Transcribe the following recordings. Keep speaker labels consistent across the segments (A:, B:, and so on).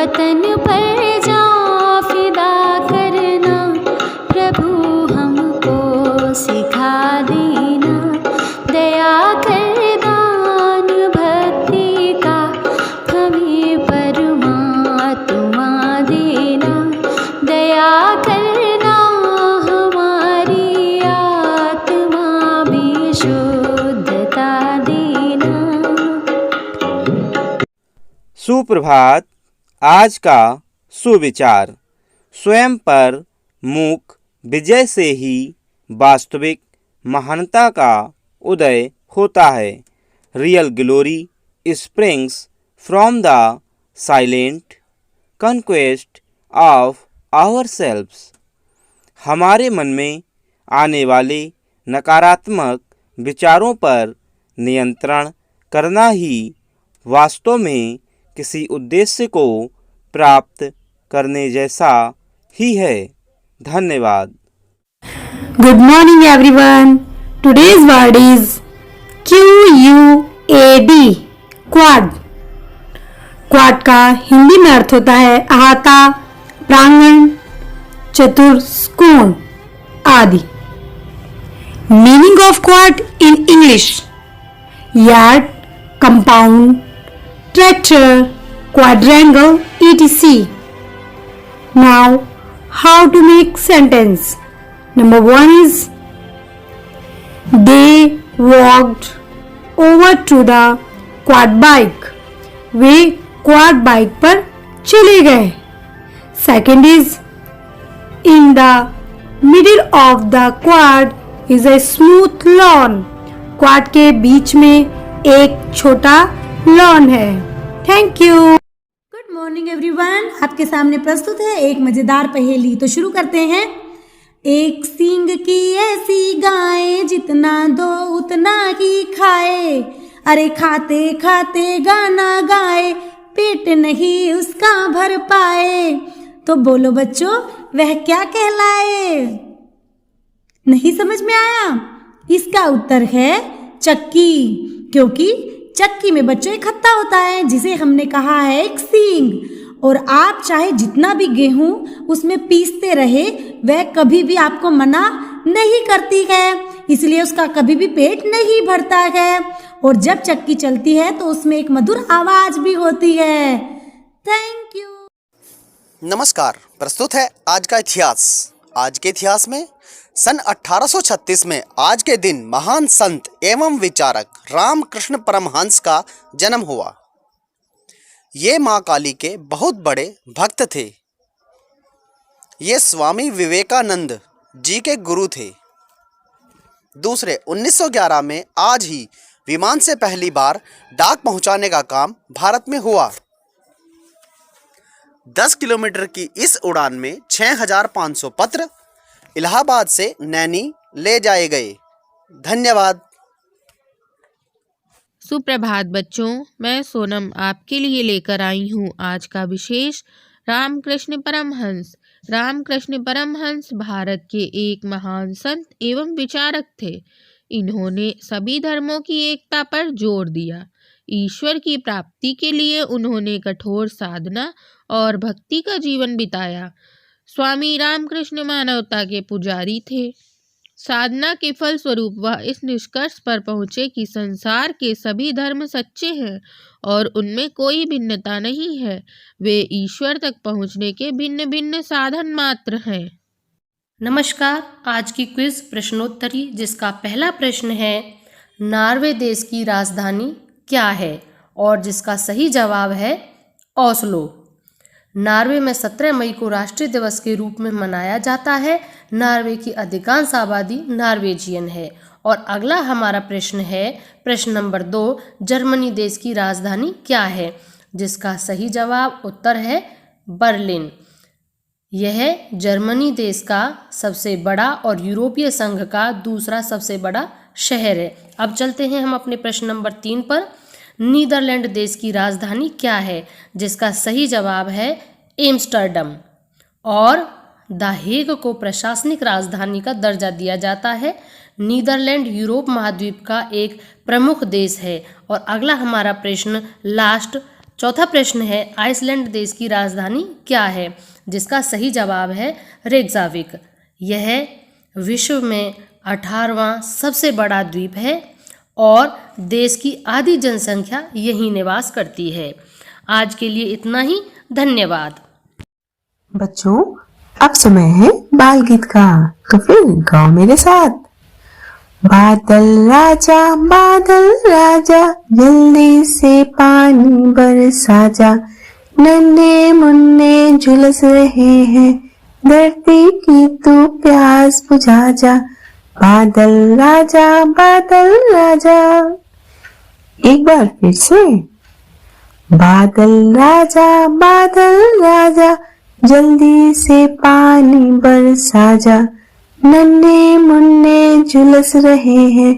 A: वतन पर जा फिदा करना, प्रभु हमको सिखा देना। दया कर दान भक्ति का हमें परमात्मा देना। दया करना हमारी आत्मा भी शुद्धता देना।
B: सुप्रभात। आज का सुविचार, स्वयं पर मूक विजय से ही वास्तविक महानता का उदय होता है। Real glory springs from the silent conquest of ourselves. हमारे मन में आने वाले नकारात्मक विचारों पर नियंत्रण करना ही वास्तव में किसी उद्देश्य को प्राप्त करने जैसा ही है। धन्यवाद।
C: Good morning everyone. Today's word is QUAD, quad. Quad का हिंदी में अर्थ होता है अहाता, प्रांगण, चतुष्कोण आदि। Meaning of quad in English: yard, compound, tractor, quadrangle, etc. Now, how to make sentence? Number 1 is they walked over to the quad bike. Way quad bike पर चले गए। Second is in the middle of the quad is a smooth lawn. quad के बीच में एक छोटा lawn है। Thank you. Good morning everyone. आपके सामने प्रस्तुत है एक मजेदार पहेली। तो शुरू करते हैं। एक सींग की ऐसी गाय, जितना दो उतना ही खाए। अरे खाते खाते गाना गाए, पेट नहीं उसका भर पाए। तो बोलो बच्चों, वह क्या कहलाए? नहीं समझ में आया? इसका उत्तर है चक्की। क्योंकि चक्की में बच्चों एक खत्ता होता है जिसे हमने कहा है एक सींग। और आप चाहे जितना भी गेहूं उसमें पीसते रहे, वह कभी भी आपको मना नहीं करती है, इसलिए उसका कभी भी पेट नहीं भरता है। और जब चक्की चलती है तो उसमें एक मधुर आवाज भी होती है। Thank you.
D: नमस्कार। प्रस्तुत है आज का इतिहास। आज के इतिहास में सन 1836 में आज के दिन महान संत एवं विचारक रामकृष्ण परमहंस का जन्म हुआ। ये माँ काली के बहुत बड़े भक्त थे। ये स्वामी विवेकानंद जी के गुरु थे। दूसरे 1911 में आज ही विमान से पहली बार डाक पहुंचाने का काम भारत में हुआ। 10 किलोमीटर की इस उड़ान में 6500 पत्र इलाहाबाद से नैनी ले जाए गए। धन्यवाद।
E: सुप्रभात बच्चों, मैं सोनम आपके लिए लेकर आई हूँ आज का विशेष रामकृष्ण परमहंस। रामकृष्ण परमहंस भारत के एक महान संत एवं विचारक थे। इन्होंने सभी धर्मों की एकता पर जोर दिया। ईश्वर की प्राप्ति के लिए उन्होंने कठोर साधना और भक्ति का जीवन बिताया। स्वामी रामकृष्ण मानवता के पुजारी थे। साधना के फल स्वरूप वह इस निष्कर्ष पर पहुँचे कि संसार के सभी धर्म सच्चे हैं और उनमें कोई भिन्नता नहीं है। वे ईश्वर तक पहुँचने के भिन्न भिन्न साधन मात्र हैं।
F: नमस्कार। आज की क्विज प्रश्नोत्तरी, जिसका पहला प्रश्न है नॉर्वे देश की राजधानी क्या है, और जिसका सही जवाब है ओस्लो। नॉर्वे में 17 मई को राष्ट्रीय दिवस के रूप में मनाया जाता है। नॉर्वे की अधिकांश आबादी नॉर्वेजियन है। और अगला हमारा प्रश्न है प्रश्न नंबर 2, जर्मनी देश की राजधानी क्या है, जिसका सही जवाब उत्तर है बर्लिन। यह जर्मनी देश का सबसे बड़ा और यूरोपीय संघ का दूसरा सबसे बड़ा शहर है। अब चलते हैं हम अपने प्रश्न नंबर 3 पर। नीदरलैंड देश की राजधानी क्या है, जिसका सही जवाब है एम्स्टर्डम। और द हेग को प्रशासनिक राजधानी का दर्जा दिया जाता है। नीदरलैंड यूरोप महाद्वीप का एक प्रमुख देश है। और अगला हमारा प्रश्न लास्ट चौथा प्रश्न है आइसलैंड देश की राजधानी क्या है, जिसका सही जवाब है रेकजाविक। यह विश्व में 18वां सबसे बड़ा द्वीप है और देश की आधी जनसंख्या यहीं निवास करती है। आज के लिए इतना ही, धन्यवाद।
G: बच्चों, अब समय है बाल गीत का, तो फिर गाओ मेरे साथ। बादल राजा जल्दी से पानी बरसा जा, नन्हे मुन्ने झुलस रहे हैं, धरती की तू प्यास बुझा जा। बादल राजा। एक बार फिर से। बादल राजा जल्दी से पानी बरसा जा, नन्हे मुन्ने झुलस रहे हैं,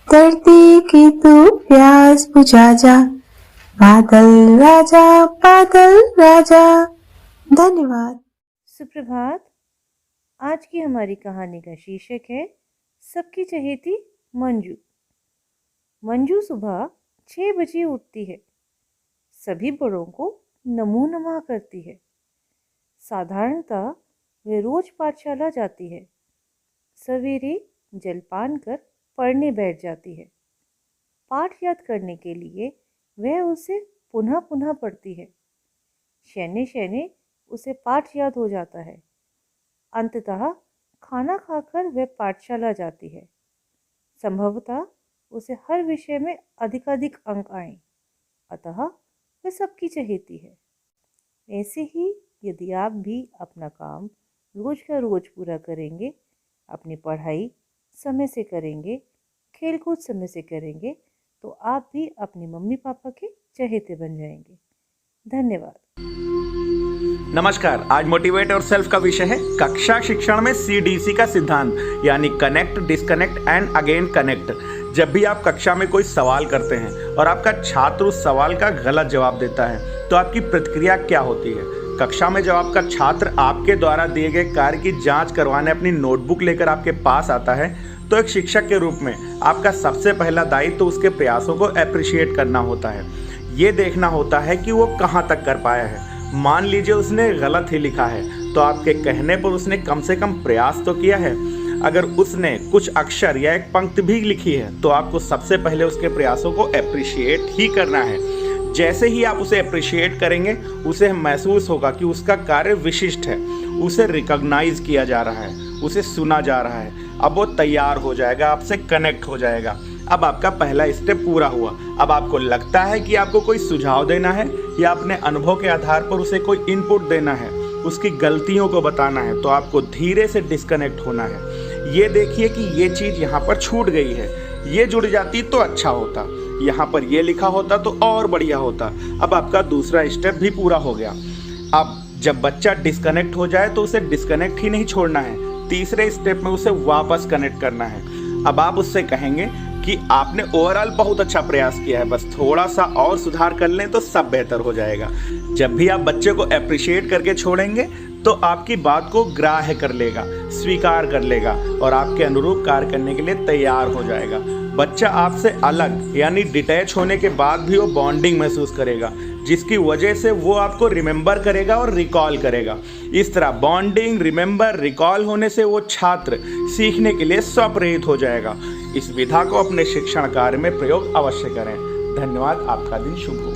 G: धरती की तू प्यास बुझा जा। बादल राजा। धन्यवाद।
H: सुप्रभात। आज की हमारी कहानी का शीर्षक है सबकी चहेती मंजू। मंजू सुबह 6 बजे उठती है, सभी बड़ों को नमो नमः करती है। साधारणतः वे रोज पाठशाला जाती है। सवेरे जलपान कर पढ़ने बैठ जाती है। पाठ याद करने के लिए वह उसे पुनः पुनः पढ़ती है। शैने शैने उसे पाठ याद हो जाता है। अंततः खाना खाकर वह पाठशाला जाती है। संभवतः उसे हर विषय में अधिकाधिक अंक आए, अतः वह सबकी चहेती है। ऐसे ही यदि आप भी अपना काम रोज का रोज पूरा करेंगे, अपनी पढ़ाई समय से करेंगे, खेलकूद समय से करेंगे, तो आप भी अपने मम्मी पापा के चहेते बन जाएंगे। धन्यवाद।
I: नमस्कार। आज मोटिवेट और सेल्फ का विषय है कक्षा शिक्षण में CDC का सिद्धांत, यानी connect, disconnect and again connect. जब भी आप कक्षा में कोई सवाल करते हैं और आपका छात्र उस सवाल का गलत जवाब देता है, तो आपकी प्रतिक्रिया क्या होती है? कक्षा में जब आपका छात्र आपके द्वारा दिए गए कार्य की जांच करवाने अपनी नोटबुक लेकर आपके पास आता है, तो एक शिक्षक के रूप में आपका सबसे पहला दायित्व तो उसके प्रयासों को एप्रिशिएट करना होता है। ये देखना होता है कि वो कहाँ तक कर पाया है। मान लीजिए उसने गलत ही लिखा है, तो आपके कहने पर उसने कम से कम प्रयास तो किया है। अगर उसने कुछ अक्षर या एक पंक्ति भी लिखी है, तो आपको सबसे पहले उसके प्रयासों को एप्रिशिएट ही करना है। जैसे ही आप उसे अप्रिशिएट करेंगे, उसे महसूस होगा कि उसका कार्य विशिष्ट है, उसे रिकॉग्नाइज किया जा रहा है, उसे सुना जा रहा है। अब वो तैयार हो जाएगा, आपसे कनेक्ट हो जाएगा। अब आपका पहला स्टेप पूरा हुआ। अब आपको लगता है कि आपको कोई सुझाव देना है या अपने अनुभव के आधार पर उसे कोई इनपुट देना है, उसकी गलतियों को बताना है, तो आपको धीरे से डिस्कनेक्ट होना है। ये देखिए कि ये चीज़ यहाँ पर छूट गई है, ये जुड़ जाती तो अच्छा होता, यहाँ पर ये लिखा होता तो और बढ़िया होता। अब आपका दूसरा स्टेप भी पूरा हो गया। अब जब बच्चा डिस्कनेक्ट हो जाए, तो उसे डिस्कनेक्ट ही नहीं छोड़ना है, तीसरे स्टेप में उसे वापस कनेक्ट करना है। अब आप उससे कहेंगे कि आपने ओवरऑल बहुत अच्छा प्रयास किया है, बस थोड़ा सा और सुधार कर लें तो सब बेहतर हो जाएगा। जब भी आप बच्चे को अप्रिशिएट करके छोड़ेंगे, तो आपकी बात को ग्राह्य कर लेगा, स्वीकार कर लेगा और आपके अनुरूप कार्य करने के लिए तैयार हो जाएगा। बच्चा आपसे अलग यानी डिटैच होने के बाद भी वो बॉन्डिंग महसूस करेगा, जिसकी वजह से वो आपको रिमेंबर करेगा और रिकॉल करेगा। इस तरह बॉन्डिंग, रिमेंबर, रिकॉल होने से वो छात्र सीखने के लिए स्वप्रेरित हो जाएगा। इस विधा को अपने शिक्षण कार्य में प्रयोग अवश्य करें। धन्यवाद। आपका दिन शुभ हो।